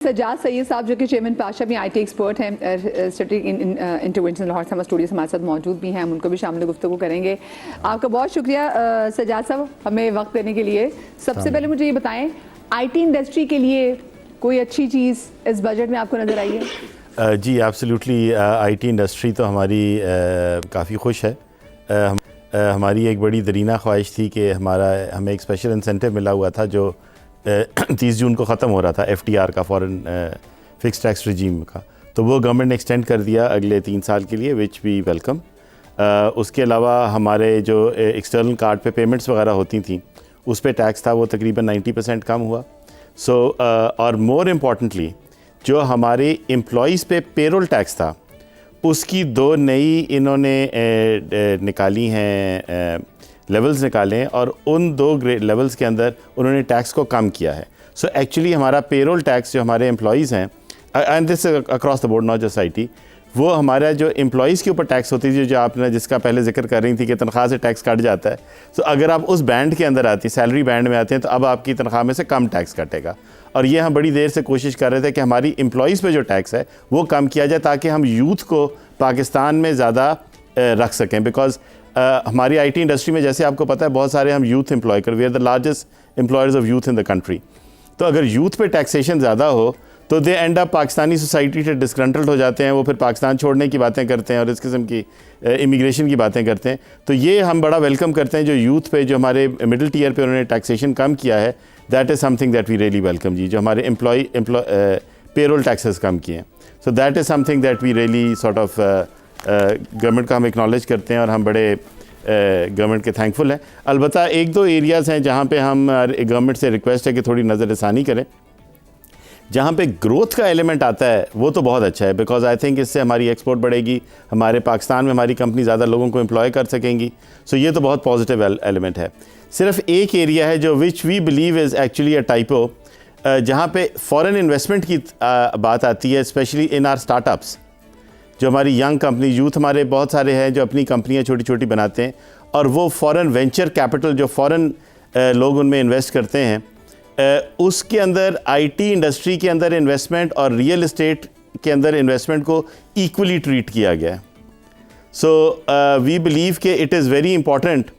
सजाद सैयद साहब जो कि चेयरमैन पाशा में IT एक्सपर्ट हैं, स्टडी इन इंटरवेंशन लाहौर से हमारे स्टूडियो से हमारे साथ मौजूद भी हैं, हम उनको भी शामिल गुफ्तगू करेंगे। आपका बहुत शुक्रिया सजाद साहब हमें वक्त देने के लिए। सबसे पहले मुझे ये बताएं, IT इंडस्ट्री के लिए कोई अच्छी चीज़ इस बजट में आपको नज़र आई है? जी एब्सोल्युटली, IT इंडस्ट्री तो हमारी काफ़ी खुश है। हमारी एक बड़ी दरीना ख्वाहिश थी कि हमें एक स्पेशल इंसेंटिव मिला हुआ था जो 30 जून को ख़त्म हो रहा था, FTR का, फॉरेन फिक्स टैक्स रिजीम का, तो वो गवर्नमेंट ने एक्सटेंड कर दिया अगले 3 साल के लिए, विच वी वेलकम। उसके अलावा हमारे जो एक्सटर्नल कार्ड पे पेमेंट्स वगैरह होती थी उस पे टैक्स था वो तकरीबन 90% कम हुआ। और मोर इम्पॉर्टेंटली जो हमारे एम्प्लॉइज़ पे पेरोल टैक्स था उसकी 2 नई इन्होंने निकाली हैं, लेवल्स निकाले हैं, और उन 2 ग्रेड लेवल्स के अंदर उन्होंने टैक्स को कम किया है। सो एक्चुअली हमारा पेरोल टैक्स जो हमारे एम्प्लॉइज़ हैं, and this across the board, not just IT, वो हमारा जो एम्प्लॉइज़ के ऊपर टैक्स होती थी, जो आपने जिसका पहले जिक्र कर रही थी कि तनख्वाह से टैक्स कट जाता है, सो अगर आप उस बैंड के अंदर आती, सैलरी बैंड में आते हैं, तो अब आपकी तनख्वाह में से कम टैक्स कटेगा। और ये हम बड़ी देर से कोशिश कर रहे थे कि हमारी एम्प्लॉइज़ पे जो टैक्स है वो कम किया जाए ताकि हम यूथ को पाकिस्तान में ज़्यादा रख सकें। बिकॉज हमारी IT इंडस्ट्री में, जैसे आपको पता है, बहुत सारे हम यूथ एम्प्लॉय कर, we are the largest employers of youth in the country. तो अगर यूथ पे टैक्सेशन ज़्यादा हो तो they end up Pakistani society से डिस्ग्रंटल्ड हो जाते हैं, वो फिर पाकिस्तान छोड़ने की बातें करते हैं और इस किस्म की इमिग्रेशन की बातें करते हैं। तो ये हम बड़ा वेलकम करते हैं जो यूथ पे, जो हमारे मिडिल टीयर पे उन्होंने टैक्सेशन कम किया है, that is something that we really welcome जी, जो हमारे पेरोल टैक्सेस कम किए हैं। So that is something that we really sort of government का हम एक्नॉलेज करते हैं और हम बड़े गवर्नमेंट के थैंकफुल हैं। अलबत्ता 1-2 एरियाज़ हैं जहाँ पे हम गवर्नमेंट से रिक्वेस्ट है कि थोड़ी नज़रसानी करें। जहाँ पे ग्रोथ का एलिमेंट आता है वो तो बहुत अच्छा है, बिकॉज आई थिंक इससे हमारी एक्सपोर्ट बढ़ेगी, हमारे पाकिस्तान में हमारी कंपनी ज़्यादा लोगों को एम्प्लॉय कर सकेंगी। सो ये तो बहुत पॉजिटिव एलिमेंट है। सिर्फ एक एरिया है जो which we believe is actually a typo, जहाँ पे फॉरेन इन्वेस्टमेंट की बात आती है, स्पेशली इन आर स्टार्टअप्स। जो हमारी यंग कंपनी, यूथ हमारे बहुत सारे हैं जो अपनी कंपनियाँ छोटी छोटी बनाते हैं, और वो फॉरेन वेंचर कैपिटल जो फॉरेन लोग उनमें इन्वेस्ट करते हैं, उसके अंदर IT इंडस्ट्री के अंदर इन्वेस्टमेंट और रियल एस्टेट के अंदर इन्वेस्टमेंट को इक्वली ट्रीट किया गया है। सो वी बिलीव कि इट इज़ वेरी इंपॉर्टेंट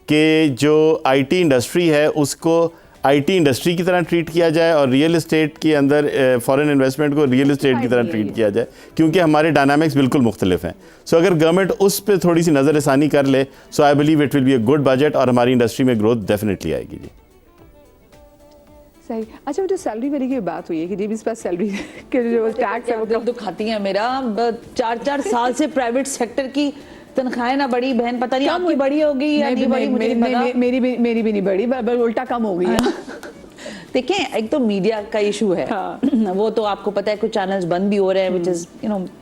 कि जो IT इंडस्ट्री है उसको IT इंडस्ट्री की तरह ट्रीट किया जाए और रियल एस्टेट के अंदर फॉरेन इन्वेस्टमेंट को रियल एस्टेट की तरह ट्रीट किया जाए, क्योंकि हमारे डायनामिक्स बिल्कुल मुख्तलिफ हैं। सो अगर गवर्नमेंट उस पर थोड़ी सी नज़रसानी कर ले, so I believe it will be a good budget और हमारी इंडस्ट्री में ग्रोथ डेफिनेटली आएगी जी। सही। अच्छा, वो जो सैलरी मेरी की बात हुई है कि जी इस पास सैलरी के जो टैक्स है वो दिल दुखाती है मेरा। 4-4 साल से प्राइवेट सेक्टर की तनख्वाहें ना बढ़ी, बहन पता नहीं आपकी बड़ी होगी या नहीं बड़ी, मुझे मेरी भी नहीं बढ़ी, बल्कि उल्टा कम हो गई है। देखें, एक तो मीडिया का इशू है, हाँ। वो तो आपको पता है कुछ चैनल्स बंद भी हो रहे हैं, which is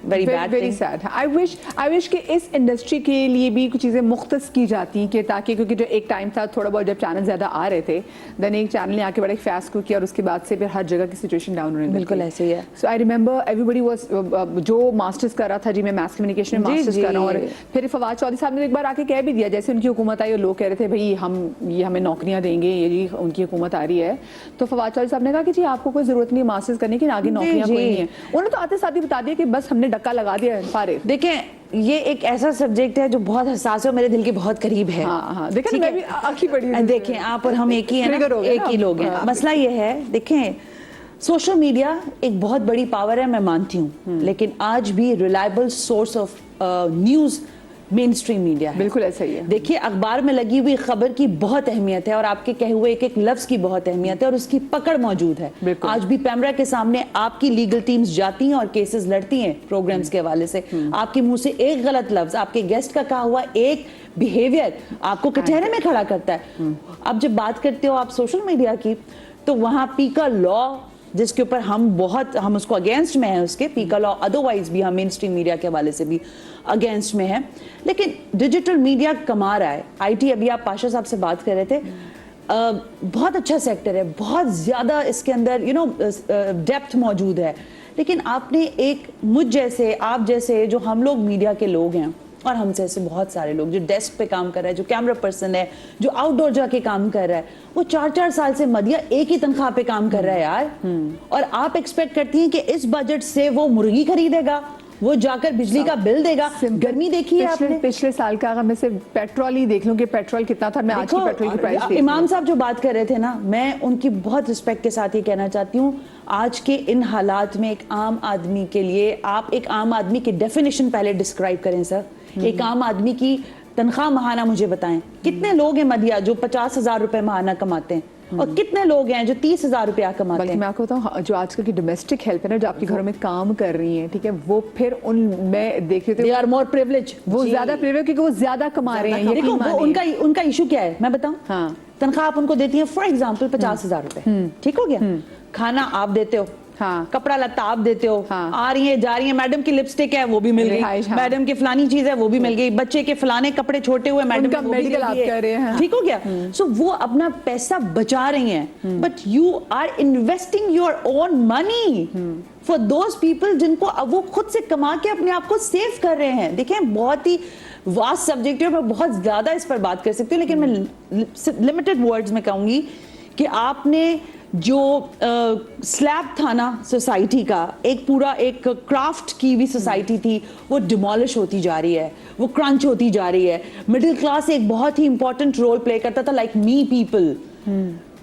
very bad, very sad. I wish कि इस इंडस्ट्री के लिए भी कुछ चीज़ें मुख्तस की जाती कि ताकि, क्योंकि जो एक टाइम था थोड़ा बहुत जब चैनल ज़्यादा आ रहे थे, देन एक चैनल ने आके बड़ा फैस को किया और उसके बाद से फिर हर जगह की सिचुएशन डाउन होने लगी। बिल्कुल ऐसे ही है। सो आई रिमेंबर एवरीबडी वाज, जो मास्टर्स कर रहा था जी, मैं मास कम्युनिकेशन में मास्टर्स कर रहा हूँ, और फिर फवाद चौधरी साहब ने एक बार आके कह भी दिया, जैसे उनकी हुकूमत आई और लोग कह रहे थे भाई ये हमें नौकरियाँ देंगे, ये जी उनकी हुकूमत आ रही है, तो फवाद चौधरी साहब ने कहा कि जी आपको कोई जरूरत नहीं मास्टर्स करने की, आगे नौकरियां कोई नहीं है। उन्होंने तो आते साथ ही बता दिया कि बस हमने डक्का लगा दिया फारे। देखें, ये एक ऐसा सब्जेक्ट है जो बहुत हसास है और मेरे दिल के बहुत करीब है। हाँ, देखें मैं भी आखिरी पढ़ी, देखें आप और हम एक ही है ना, एक ही लोग हैं। मसला ये है, देखें, सोशल मीडिया एक बहुत बड़ी पावर है, मैं मानती हूँ, लेकिन आज भी reliable source of news main stream media है। बिल्कुल ऐसा ही है। देखिए, अखबार में लगी हुई खबर की बहुत अहमियत है और आपके कहे हुए एक एक लफ्ज की बहुत अहमियत है और उसकी पकड़ मौजूद है। आज भी कैमरा के सामने आपकी लीगल टीम्स जाती हैं और केसेस लड़ती हैं प्रोग्राम्स के हवाले से। आपके मुंह से एक गलत लफ्ज, आपके गेस्ट का कहा हुआ एक बिहेवियर आपको कचहरे में खड़ा करता है। अब जब बात करते हो आप सोशल मीडिया की, तो वहां पीका लॉ, जिसके ऊपर हम उसको अगेंस्ट में है, उसके पीका लॉ, अदरवाइज भी हम मेन स्ट्रीम मीडिया के हवाले से भी अगेंस्ट में है, लेकिन डिजिटल मीडिया कमा रहा है। IT, अभी आप पाशा साहब से बात कर रहे थे, बहुत अच्छा सेक्टर है, बहुत ज़्यादा इसके अंदर डेप्थ मौजूद है, लेकिन आपने एक मुझ जैसे, आप जैसे, जो हम लोग मीडिया के लोग हैं, और हमसे ऐसे बहुत सारे लोग जो डेस्क पे काम कर रहा है, जो कैमरा पर्सन है, जो आउटडोर जाके काम कर रहा है, वो 4-4 साल से मदिया एक ही तनख्वाह पे काम कर रहा है यार। और आप एक्सपेक्ट करती हैं कि इस बजट से वो मुर्गी खरीदेगा, वो जाकर बिजली का बिल देगा। गर्मी देखी है आपने? पिछले साल का अगर मैं सिर्फ पेट्रोल ही देख लूं कि पेट्रोल कितना था, मैं आज की पेट्रोल की प्राइस देख इमाम साहब जो बात कर रहे थे ना, मैं उनकी बहुत रिस्पेक्ट के साथ ये कहना चाहती हूँ, आज के इन हालात में एक आम आदमी के लिए, आप एक आम आदमी की डेफिनेशन पहले डिस्क्राइब करें सर। एक आम आदमी की तनख्वाह माहाना मुझे बताएं, कितने लोग हैं मदिया जो 50,000 रुपए माहाना कमाते हैं, और कितने लोग हैं जो 30,000 रुपया कमाते हैं? मैं आपको बताऊं, जो आजकल की डोमेस्टिक हेल्प है ना, जो आपके घरों में काम कर रही हैं, ठीक है, वो फिर उन, मैं देख रही थी, दे आर मोर प्रिविलेज, वो ज्यादा प्रिविलेज क्योंकि वो ज्यादा कमा रहे हैं। देखो वो उनका इशू क्या है मैं बताऊं। हाँ। तनख्वाह आप उनको देती हैं फॉर एग्जाम्पल 50,000 रुपए, ठीक हो गया, खाना आप देते हो, हाँ। कपड़ा लत्ता आप देते हो, हाँ। आ रही है जा रही है, मैडम की लिपस्टिक है वो भी मिल गई, हाँ। मैडम की फलानी चीज है वो भी मिल गई, बच्चे के फलाने कपड़े छोटे हुए मैडम उनका मेडिकल आप कर रहे हैं, ठीक हो गया। सो वो अपना पैसा बचा रही हैं, but you are investing your own money for those people जिनको अब वो खुद से कमा के अपने आप को सेव कर रहे हैं। देखें बहुत ही वास्ट सब्जेक्ट है, मैं बहुत ज्यादा इस पर बात कर सकती हूँ, लेकिन मैं लिमिटेड वर्ड्स में कहूंगी कि आपने जो स्लैब था ना सोसाइटी का, एक पूरा एक क्राफ्ट की हुई सोसाइटी थी, वो डिमोलिश होती जा रही है, वो क्रंच होती जा रही है। मिडिल क्लास एक बहुत ही इंपॉर्टेंट रोल प्ले करता था, लाइक मी पीपल।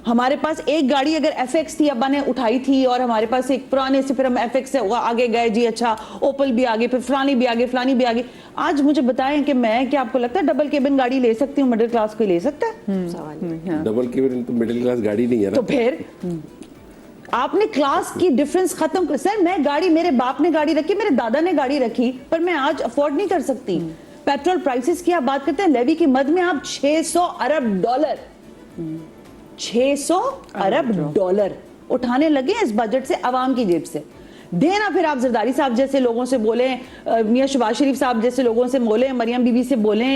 हमारे पास एक गाड़ी अगर FX थी, अब्बा ने उठाई थी, और हमारे पास एक पुराने से, फिर हम FX से आगे गए जी, अच्छा ओपल भी आगे, फिर फलानी भी आगे, फलानी भी आगे। आज मुझे बताएं कि मैं, क्या आपको लगता है डबल केबिन गाड़ी ले सकती हूँ? मिडिल क्लास कोई ले सकता है? सवाल। डबल केबिन तो मिडिल क्लास गाड़ी नहीं है ना। तो फिर आपने क्लास की डिफरेंस खत्म कर। सर मैं गाड़ी, मेरे बाप ने गाड़ी रखी, मेरे दादा ने गाड़ी रखी, पर मैं आज अफोर्ड नहीं कर सकती। पेट्रोल प्राइसेस की आप बात करते हैं, लेवी की मद में आप 600 अरब डॉलर 600 अरब डॉलर उठाने लगे इस बजट से, अवाम की जेब से। देना फिर आप जरदारी साहब जैसे लोगों से बोले, मियां शहबाज शरीफ साहब जैसे लोगों से बोले, मरियम बीबी से बोले,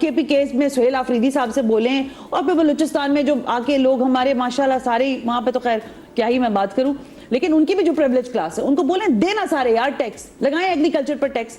KP केस में सुहेल आफरीदी साहब से बोले, और फिर बलूचिस्तान में जो आके लोग हमारे माशाल्लाह सारे, वहां पे तो खैर क्या ही मैं बात करूं, लेकिन उनकी भी जो प्रिविलेज क्लास है उनको बोले देना सारे यार टैक्स, लगाएं एग्रीकल्चर पर टैक्स,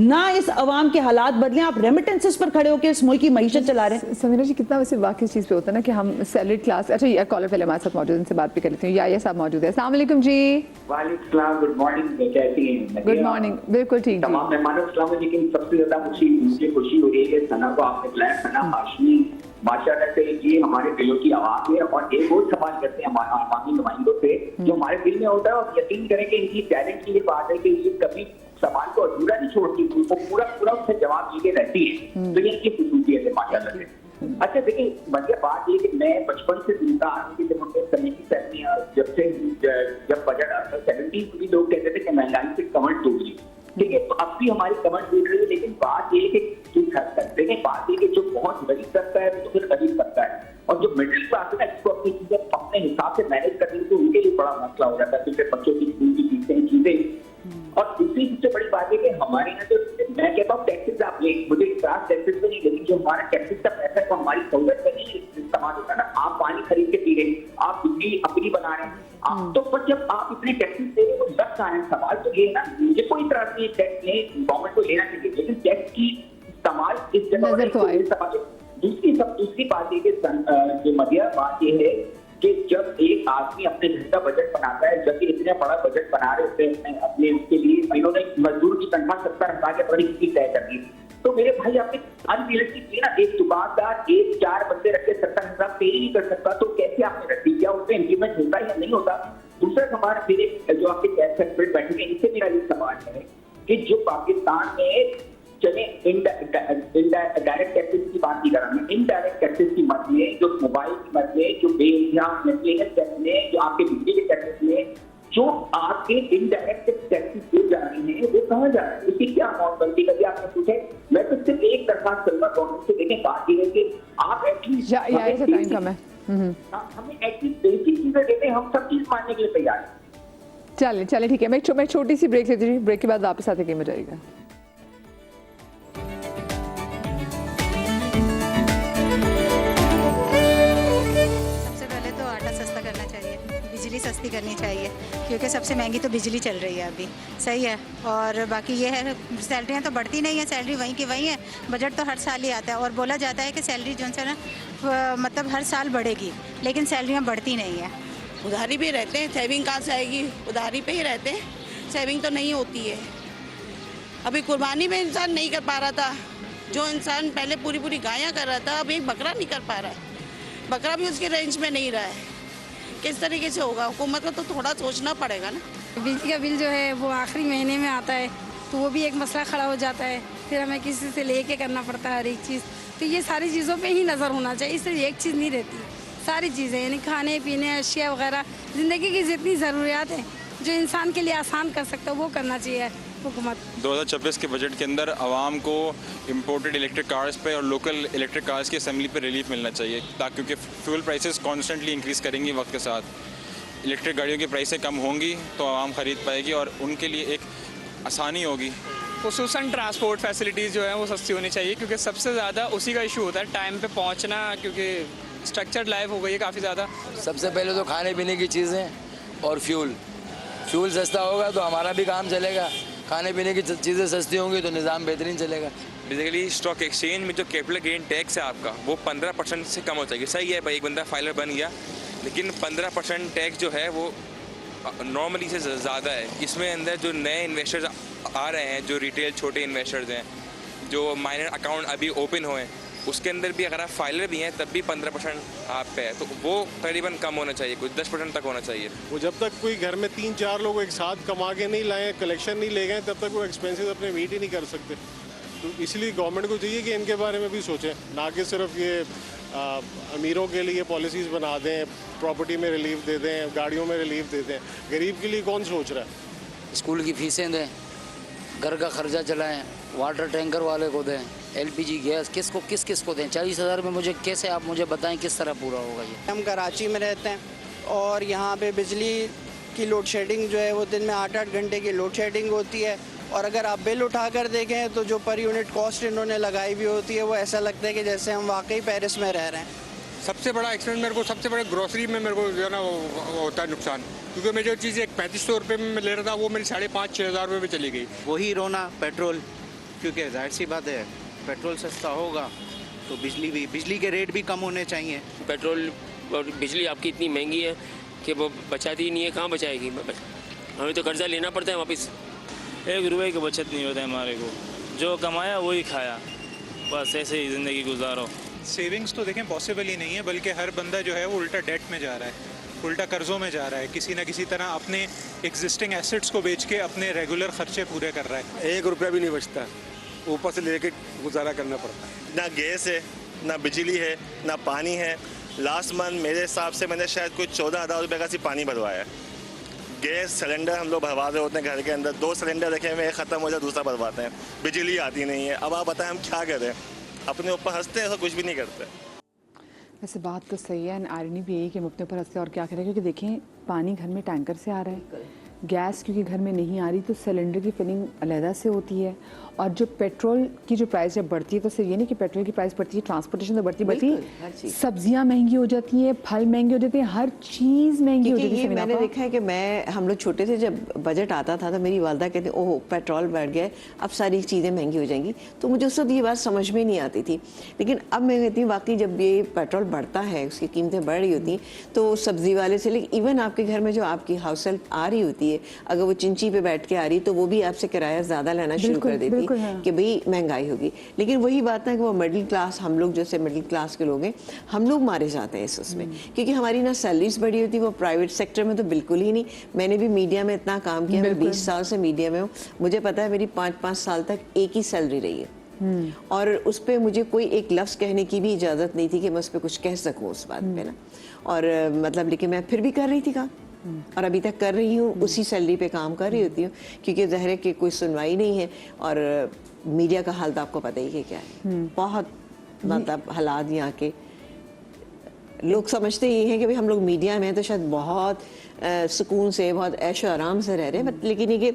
ना इस अवाम के हालात बदलें। आप रेमिटेंसेस पर खड़े होकर इस मुल्क की मईशत चला रहे हैं। समीरा जी कितना वैसे वाकई इस चीज़ पे होता है ना कि हम सैलरीड क्लास। अच्छा ये कॉलर पहले हमारे साथ मौजूद है, इनसे बात भी कर लेती हूँ। या साहब मौजूद है। अस्सलाम वालेकुम जी। वालेकुम सलाम, गुड मॉर्निंग, कैसी हैं? गुड मॉर्निंग, बिल्कुल ठीक। तमाम मेहमानों को सलाम। लेकिन सबसे ज्यादा मुझे खुशी हो रही है कि सना को आपने बुलाया। सना हाशमी माशाल्लाह से ये हमारे दिलों की आवाज है, और एक और सवाल करते हैं आवामी नुमाइंदों से जो हमारे दिल में होता है, और यकीन करें कि इनकी टैलेंट की ये बात है कि ये कभी सवाल को अधूरा नहीं छोड़ती, वो पूरा उससे जवाब लिए रहती है। तो ये इनकी खूबसूरत है माशाल्लाह से। अच्छा देखिए, बढ़िया बात ये कि मैं बचपन से सुनता आ रहा हूँ कि जब हमने 70 जब बजट 70 भी लोग कहते थे कि महंगाई से कमर टूट गई, ठीक है, तो अब भी हमारी कमर टूट रही है। लेकिन बात ये है कि देखें, बात ये कि जो बहुत गरीब करता है वो तो फिर गरीब करता है, और जो मिडिल क्लास है ना इसको अपनी चीजें अपने हिसाब से मैनेज करने तो उनके लिए बड़ा मसला हो जाता है, क्योंकि बच्चों की स्कूल की फीसें चीजें। और दूसरी सबसे बड़ी बात है कि हमारे यहाँ जो, मैं कहता हूँ टैक्सेस आप ले, मुझे इतराज टैक्सेस पे नहीं, लेकिन जो हमारा टैक्सेस का पैसा है वो हमारी सहूलत पे नहीं इस्तेमाल होता ना। आप पानी खरीद के पी रहे हैं, आप बिजली अपनी बना रहे हैं, आप तो पर जब आप इतने टैक्सेस दे रहे हैं वो लग रहा है। सवाल तो ये है ना, मुझे कोई इतराज नहीं टैक्स में गवर्नमेंट को लेना चाहिए, लेकिन टैक्स की इस्तेमाल इस जगह। दूसरी बात ये कि मदिया बात ये है कि जब एक आदमी अपने घर का बजट बनाता है, जब ये इतना बड़ा बजट बना रहे होते हैं अपने उसके लिए, इन्होंने मजदूर की तनख्वाह 70,000 के बड़ी किसी तय कर दी, तो मेरे भाई आपने अनरियलिस्टिक ना, एक दुकानदार 4 बंदे रख के 70,000 पे ही नहीं कर सकता, तो कैसे आपने रख दी? क्या उसमें इंप्लीमेंट होता या नहीं होता? दूसरा सवाल मेरे जो आपके टैक्स एक्सपर्ट बैठे हैं इनसे मेरा ये सवाल है कि जो पाकिस्तान में चले डायरेक्ट टैक्सेस की बात नहीं कर रहा मैं, इनडायरेक्ट टैक्सेस की मद में, जो मोबाइल की मद में, जो मेंटेनेंस टैक्स में, जो आपके बिजली के टैक्सेस में, जो आपके इनडायरेक्ट टैक्सेस दिए जा रहे हैं वो कहाँ जा रहे हैं? उसकी क्या अमाउंट बनती है? आपने पूछे, मैं तो सिर्फ एक दरखास्त करूंगा गवर्नमेंट से। देखें बात ये है कि आप एटलीस्ट हमें एटलीस्ट बेसिक चीजें देते हैं, हम सब चीज मानने के लिए तैयार हैं। चले ठीक है, मैं छोटी सी ब्रेक लेती हूँ, ब्रेक के बाद वापस आते गेम हो जाएगा। बिजली सस्ती करनी चाहिए, क्योंकि सबसे महंगी तो बिजली चल रही है अभी। सही है। और बाकी ये है, सैलरियाँ तो बढ़ती नहीं है, सैलरी वहीं की वहीं है। बजट तो हर साल ही आता है और बोला जाता है कि सैलरी जो है ना मतलब हर साल बढ़ेगी, लेकिन सैलरियाँ बढ़ती नहीं है। उधारी भी रहते हैं, सेविंग कहाँ से आएगी, उधारी पे ही रहते हैं, सेविंग तो नहीं होती है। अभी कुर्बानी में इंसान नहीं कर पा रहा था, जो इंसान पहले पूरी पूरी गायें कर रहा था, अब एक बकरा नहीं कर पा रहा है, बकरा भी उसके रेंज में नहीं रहा है। किस तरीके से होगा, हुकूमत को तो थोड़ा सोचना पड़ेगा ना। बिजली का बिल जो है वो आखिरी महीने में आता है, तो वो भी एक मसला खड़ा हो जाता है, फिर हमें किसी से लेके करना पड़ता है हर एक चीज़। तो ये सारी चीज़ों पे ही नज़र होना चाहिए, इसलिए एक चीज़ नहीं रहती, सारी चीज़ें यानी खाने पीने अशिया वगैरह, ज़िंदगी की जितनी ज़रूरियात हैं जो इंसान के लिए आसान कर सकता है वो करना चाहिए हुकूमत। 2026 के बजट के अंदर आवाम को इम्पोर्टेड इलेक्ट्रिक कार्स पे और लोकल इलेक्ट्रिक कार्स की असेंबली पे रिलीफ मिलना चाहिए, ताकि क्योंकि फ्यूल प्राइसेस कॉन्स्टेंटली इंक्रीज़ करेंगी वक्त के साथ। इलेक्ट्रिक गाड़ियों की प्राइसें कम होंगी तो आवाम ख़रीद पाएगी और उनके लिए एक आसानी होगी। खुसूसन ट्रांसपोर्ट फैसिलिटीज़ जो है वो सस्ती होनी चाहिए, क्योंकि सबसे ज़्यादा उसी का इशू होता है, टाइम पे पहुंचना, क्योंकि स्ट्रक्चर्ड लाइफ हो गई है काफ़ी ज़्यादा। सबसे पहले तो खाने पीने की चीज़ें और फ्यूल सस्ता होगा तो हमारा भी काम चलेगा, खाने पीने की चीज़ें सस्ती होंगी तो निज़ाम बेहतरीन चलेगा। बेसिकली स्टॉक एक्सचेंज में जो कैपिटल गेन टैक्स है आपका, वो 15% से कम हो जाएगी। सही है भाई, एक बंदा फाइलर बन गया, लेकिन 15% टैक्स जो है वो नॉर्मली से ज़्यादा है। इसमें अंदर जो नए इन्वेस्टर्स आ रहे हैं, जो रिटेल छोटे इन्वेस्टर्स हैं, जो माइनर अकाउंट अभी ओपन हुए हैं, उसके अंदर भी अगर आप फाइलर भी हैं तब भी 15% आप पे है, तो वो तकरीबन कम होना चाहिए, कुछ 10% तक होना चाहिए। वो जब तक कोई घर में 3-4 लोग एक साथ कमा के नहीं लाए, कलेक्शन नहीं ले गए, तब तक वो एक्सपेंसेस अपने मीट ही नहीं कर सकते। तो इसलिए गवर्नमेंट को चाहिए कि इनके बारे में भी सोचें, ना कि सिर्फ ये अमीरों के लिए पॉलिसीज़ बना दें, प्रॉपर्टी में रिलीफ दे दें, गाड़ियों में रिलीफ दे दें। गरीब के लिए कौन सोच रहा है? स्कूल की फीसें दें, घर का खर्चा चलाएं, वाटर टैंकर वाले को दें, LPG गैस किस को दें। 40,000 में मुझे कैसे, आप मुझे बताएं किस तरह पूरा होगा ये। हम कराची में रहते हैं और यहाँ पे बिजली की लोड शेडिंग जो है वो दिन में 8-8 घंटे की लोड शेडिंग होती है, और अगर आप बिल उठा कर देखें तो जो पर यूनिट कॉस्ट इन्होंने लगाई हुई होती है वो ऐसा लगता है कि जैसे हम वाकई पेरिस में रह रहे हैं। सबसे बड़ा एक्सपेंस मेरे को, सबसे बड़े ग्रोसरी में मेरे को जो है ना वो होता है नुकसान, क्योंकि मैं जो चीज़ एक 3500 रुपये में ले रहा था वो मेरी 5,500-6 हज़ार रुपये में चली गई। वही रोना पेट्रोल, क्योंकि जाहिर सी बात है पेट्रोल सस्ता होगा तो बिजली के रेट भी कम होने चाहिए। पेट्रोल और बिजली आपकी इतनी महंगी है कि वो बचाती ही नहीं है, कहाँ बचाएगी? हमें तो कर्जा लेना पड़ता है वापस। 1 रुपये की बचत नहीं होता है हमारे को, जो कमाया वही खाया, बस ऐसे ही ज़िंदगी गुजारो। सेविंग्स तो देखें पॉसिबल ही नहीं है, बल्कि हर बंदा जो है वो उल्टा डेट में जा रहा है, उल्टा कर्ज़ों में जा रहा है, किसी ना किसी तरह अपने एग्जिस्टिंग एसेट्स को बेच के अपने रेगुलर खर्चे पूरे कर रहा है। 1 रुपया भी नहीं बचता, ऊपर से लेके गुजारा करना पड़ता है। ना गैस है, ना बिजली है, ना पानी है। लास्ट मंथ मेरे हिसाब से मैंने शायद कुछ 14,000 रुपये का सिर्फ पानी भरवाया है। गैस सिलेंडर हम लोग भरवा रहे होते हैं घर के अंदर, 2 सिलेंडर रखे हुए, एक ख़त्म हो जाए दूसरा भरवाते हैं, बिजली आती नहीं है। अब आप बताएं हम क्या करें? अपने ऊपर हंसते हैं, ऐसा कुछ भी नहीं करते। वैसे बात तो सही है, आयरनी भी यही कि हम अपने ऊपर हंसते और क्या करें, क्योंकि देखें पानी घर में टैंकर से आ रहा है, गैस क्योंकि घर में नहीं आ रही तो सिलेंडर की फिलिंग अलहदा से होती है, और जो पेट्रोल की जो प्राइस जब बढ़ती है तो सिर्फ ये नहीं कि पेट्रोल की प्राइस बढ़ती है, ट्रांसपोर्टेशन तो बढ़ती बढ़ती, सब्जियां महंगी हो जाती हैं, फल महंगे हो जाते हैं, हर चीज़ महंगी हो जाती है। मैंने देखा है कि हम लोग छोटे थे, जब बजट आता था तो मेरी वालदा कहती ओह पेट्रोल बढ़ गया, अब सारी चीज़ें महंगी हो जाएंगी, तो मुझे उस वक्त ये बात समझ में नहीं आती थी। लेकिन अब मैं कहती हूँ वाकई जब ये पेट्रोल बढ़ता है, उसकी कीमतें बढ़ रही होती हैं, तो सब्जी वाले से लेकर इवन आपके घर में जो आपकी हाउस हेल्प आ रही होती है, अगर वो चिंची पे बैठ के आ रही तो वो भी आपसे किराया ज़्यादा लेना शुरू कर देती है कि भाई महंगाई होगी। लेकिन वही बात है कि वो मिडिल क्लास, हम लोग जैसे मिडिल क्लास के लोग हैं, हम लोग मारे जाते हैं इस उसमें, क्योंकि हमारी ना सैलरीज बढ़ी होती है, वो प्राइवेट सेक्टर में तो बिल्कुल ही नहीं। मैंने भी मीडिया में इतना काम किया, मैं 20 साल से मीडिया में हूँ, मुझे पता है मेरी 5-5 साल तक एक ही सैलरी रही है, और उस पर मुझे कोई एक लफ्ज़ कहने की भी इजाज़त नहीं थी कि मैं उस पर कुछ कह सकूँ उस बात पे ना, और मतलब लेकिन मैं फिर भी कर रही थी काम, और अभी तक कर रही हूँ, उसी सैलरी पे काम कर रही होती हूँ, क्योंकि ज़ाहिर है कि कोई सुनवाई नहीं है, और मीडिया का हाल तो आपको पता ही है क्या है, बहुत मतलब हालात यहाँ के। लोग समझते ये हैं कि भाई हम लोग मीडिया में हैं तो शायद बहुत सुकून से, बहुत ऐशो आराम से रह रहे हैं, लेकिन ये कि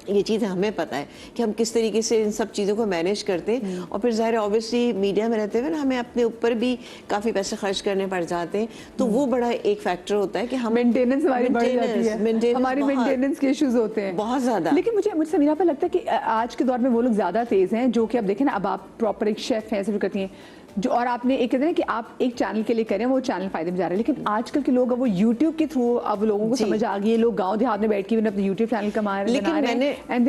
ये चीज़ हमें पता है कि हम किस तरीके से इन सब चीज़ों को मैनेज करते हैं। और फिर ज़ाहिर है ऑब्वियसली मीडिया में रहते हुए ना हमें अपने ऊपर भी काफ़ी पैसे खर्च करने पड़ जाते हैं, तो वो बड़ा एक फैक्टर होता है कि हम मेंटेनेंस हमारी बढ़ जाती है, हमारी मेंटेनेंस के इश्यूज होते हैं बहुत ज़्यादा। लेकिन मुझे समीरा पर लगता है कि आज के दौर में वो लोग ज़्यादा तेज़ हैं जो कि अब देखें ना, अब आप प्रॉपर एक शेफ़ हैं, ऐसे भी करती हैं जो, और आपने एक कहते हैं कि आप एक चैनल के लिए करें, वो चैनल फायदे में जा रहे हैं, लेकिन आजकल के लोग अब वो यूट्यूब के थ्रू अब लोगों को समझ आ गई है, लोग गांव देहात में बैठ के भी अपने यूट्यूब चैनल कमा रहे हैं and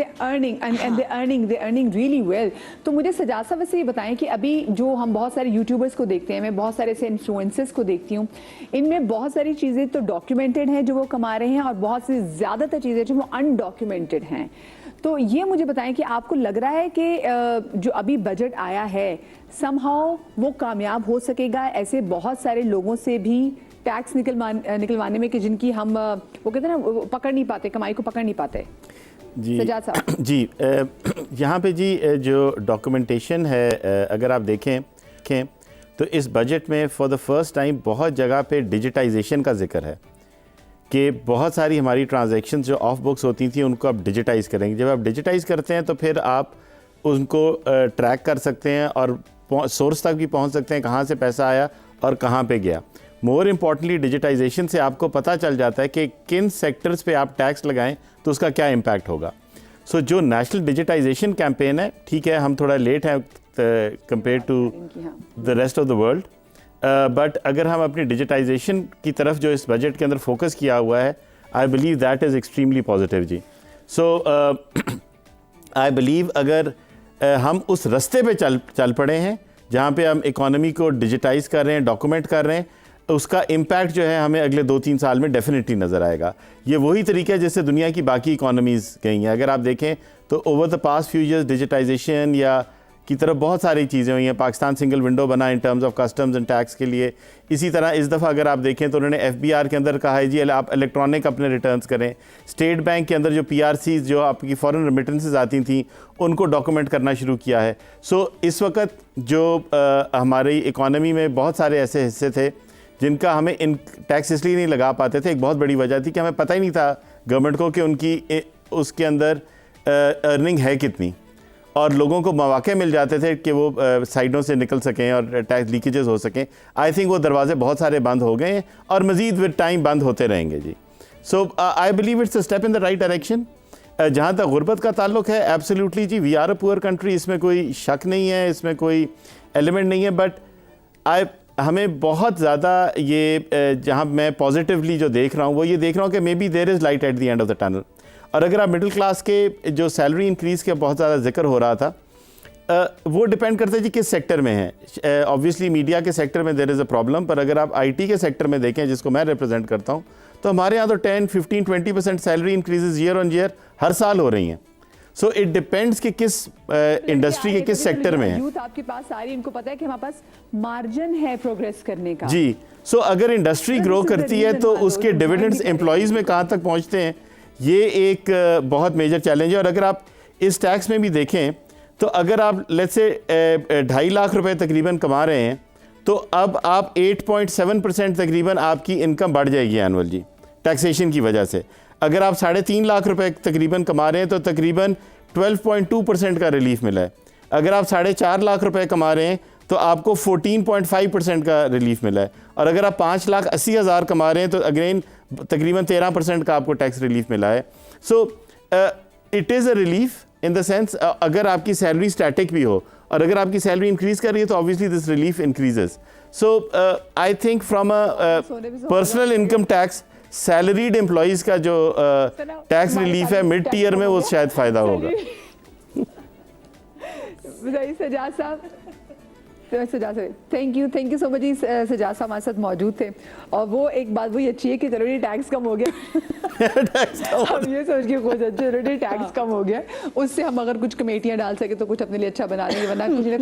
they earning really well. तो मुझे सजाद साहब वैसे ये बताएं कि अभी जो हम बहुत सारे यूट्यूबर्स को देखते हैं, मैं बहुत सारे ऐसे इन्फ्लुएंसर्स को देखती हूँ, इनमें बहुत सारी चीज़ें तो डॉक्यूमेंटेड हैं जो वो कमा रहे हैं और बहुत सी ज़्यादातर चीज़ें जो वो अनडॉक्यूमेंटेड हैं। तो ये मुझे बताएं कि आपको लग रहा है कि जो अभी बजट आया है समहाउ वो कामयाब हो सकेगा ऐसे बहुत सारे लोगों से भी टैक्स निकलवाने में कि जिनकी हम वो कहते हैं ना पकड़ नहीं पाते, कमाई को पकड़ नहीं पाते? जी सजाद साहब जी, यहाँ पे जी जो डॉक्यूमेंटेशन है अगर आप देखें तो इस बजट में फॉर द फर्स्ट टाइम बहुत जगह पे डिजिटाइजेशन का जिक्र है कि बहुत सारी हमारी ट्रांजैक्शंस जो ऑफ बुक्स होती थी उनको आप डिजिटाइज़ करेंगे। जब आप डिजिटाइज़ करते हैं तो फिर आप उनको ट्रैक कर सकते हैं और सोर्स तक भी पहुंच सकते हैं कहाँ से पैसा आया और कहाँ पे गया। मोर इम्पॉर्टेंटली डिजिटाइजेशन से आपको पता चल जाता है कि किन सेक्टर्स पे आप टैक्स लगाएं तो उसका क्या इम्पैक्ट होगा। सो जो नेशनल डिजिटाइजेशन कैंपेन है, ठीक है हम थोड़ा लेट हैं compare to the rest of the world, but अगर हम अपनी डिजिटाइजेशन की तरफ जो इस बजट के अंदर फोकस किया हुआ है, I believe that is extremely positive जी। सो आई बिलीव अगर हम उस रास्ते पे चल पड़े हैं जहाँ पे हम इकोनॉमी को डिजिटाइज़ कर रहे हैं, डॉक्यूमेंट कर रहे हैं, उसका इम्पैक्ट जो है हमें अगले 2-3 साल में डेफिनेटली नज़र आएगा। ये वही तरीका है जिससे दुनिया की बाकी इकोनॉमीज़ गई हैं। अगर आप देखें तो over the past few years digitization या की तरफ बहुत सारी चीज़ें हुई हैं। पाकिस्तान सिंगल विंडो बना in terms of customs and tax के लिए। इसी तरह इस दफ़ा अगर आप देखें तो उन्होंने FBR के अंदर कहा है जी आप इलेक्ट्रॉनिक अपने रिटर्न्स करें। स्टेट बैंक के अंदर जो PRCs जो आपकी फॉरेन रेमिटेंसेस आती थी उनको डॉक्यूमेंट करना शुरू किया है। सो इस वक्त जो हमारी इकॉनमी में बहुत सारे ऐसे हिस्से थे जिनका हमें इन टैक्स इसलिए नहीं लगा पाते थे, एक बहुत बड़ी वजह थी कि हमें पता ही नहीं था गवर्नमेंट को कि उनकी उसके अंदर अर्निंग है कितनी, और लोगों को मौके मिल जाते थे कि वो साइडों से निकल सकें और टैक्स लीकेजेस हो सकें। आई थिंक वो दरवाजे बहुत सारे बंद हो गए हैं और मज़ीद विद टाइम बंद होते रहेंगे जी। So I believe it's a step in the right direction. जहाँ तक गुर्बत का ताल्लुक है, एब्सोल्युटली जी we are a poor country, इसमें कोई शक नहीं है, इसमें कोई एलिमेंट नहीं है, बट हमें बहुत ज़्यादा ये जहाँ मैं पॉजिटिवली जो देख रहा हूँ वो ये देख रहा हूँ कि maybe there is light at the end of the tunnel. और अगर आप मिडिल क्लास के जो सैलरी इंक्रीज़ का बहुत ज़्यादा जिक्र हो रहा था, वो डिपेंड करता है जी किस सेक्टर में है। ऑब्वियसली मीडिया के सेक्टर में देयर इज़ अ प्रॉब्लम, पर अगर आप IT के सेक्टर में देखें जिसको मैं रिप्रेजेंट करता हूँ, तो हमारे यहाँ तो 10, 15, 20% salary increases year on year हर साल हो रही हैं। सो इट डिपेंड्स कि किस इंडस्ट्री के किस सेक्टर में है। यूथ आपके पास सारी, इनको पता है कि हमारे पास मार्जिन है प्रोग्रेस करने का जी। सो अगर इंडस्ट्री ग्रो करती है तो उसके डिविडेंड्स एम्प्लॉयज़ में कहाँ तक पहुँचते हैं, ये एक बहुत मेजर चैलेंज है। और अगर आप इस टैक्स में भी देखें तो अगर आप लेट्स से 2.5 लाख रुपए तकरीबन कमा रहे हैं तो अब आप 8.7% तकरीबन आपकी इनकम बढ़ जाएगी एनुअल जी टैक्सेशन की वजह से। अगर आप 3.5 लाख रुपए तकरीबन कमा रहे हैं तो तकरीबन 12.2% का रिलीफ मिला है। अगर आप 4.5 लाख रुपए कमा रहे हैं तो आपको 14.5% का रिलीफ मिला है। और अगर आप 5,80,000 कमा रहे हैं तो अगेन तकरीबन 13% का आपको टैक्स रिलीफ मिला है। So it is a relief in the sense अगर आपकी सैलरी स्टैटिक भी हो, और अगर आपकी सैलरी इंक्रीज़ कर रही है तो obviously this relief increases. So I think from a personal income tax salaried employees का जो टैक्स रिलीफ है मिड टीयर में, वो शायद फ़ायदा होगा। सजाद साहब, थैंक यू सो मच जी। सजाद साहब हमारे साथ मौजूद थे और वो एक बात वही अच्छी है कि चलो ये टैक्स कम हो गया हम ये सोच के खुश अच्छे टैक्स कम हो गया, उससे हम अगर कुछ कमेटियां डाल सके तो कुछ अपने लिए अच्छा बना लेंगे, वरना कुछ नहीं।